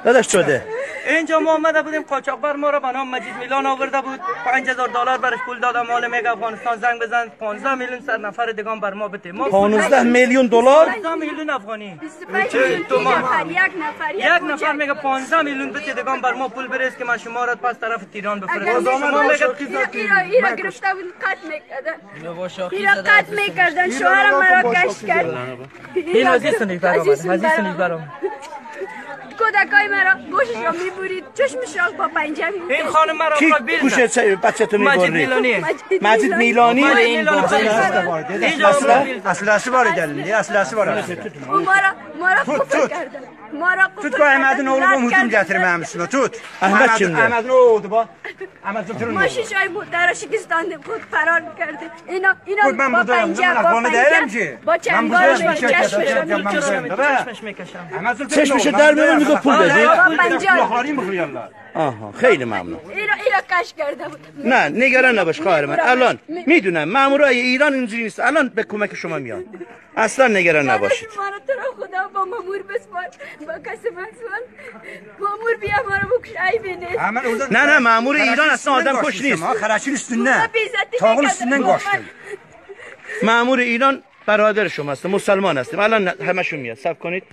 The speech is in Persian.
داداش شده اینجا ما آمده بودیم قاچاقبر ما را به نام مجید میلان آورده بود. $5000 برش پول دادم. مال میگه افغانستان زنگ بزن 15 میلیون سر نفر دیگه بر ما بده. ما 15 میلیون دلار 15 میلیون افغانی. یک نفر میگه 15 میلیون بده دیگه بر ما پول برس که ما شما را پس طرف تیران بفرستم. شما میگه ایرا گرفته بود قتل میکردن. ایرا قتل میکردن. شوهرم مرا کشت کرد. این عزیز نیک برام. کودکای مرا گوشش را میبرید، چشمش را با پنجه میبرید. این خانم مرا کی بیل گوشت بچه تو مجید میبری؟ میلانی. مجید میلانی اسلحه واردن اسلحه واردن ما را قفل کردن. توت که احمد نور با مودم جاتر مامسنا توت احمد چنده احمد نور با احمد زوتر ما شیشای مدر شکستاندیم خود فرار کردیم. اینا با پنجه با چنگارش با چشمش میکشم. چشمش در میون میگه پول بدید. با پنجه آها خیلی ممنون. اینا کش کرده بود. نه نگران نباش خواهر من. الان میدونم مامورای ایران اینجوری نیست. الان به کمک شما میان. اصلا نگران نباشید. ما رو تو رو خدا با مامور بسپار، با کسی بسپار. مامور بیا ما رو بکش عیبی نیست. نه مامور ایران اصلا آدم کش نیست. خراشین üstünden tağın üstünden koştu. مامور ایران برادر شما است، مسلمان هستیم. الان همشون میاد. صبر کنید.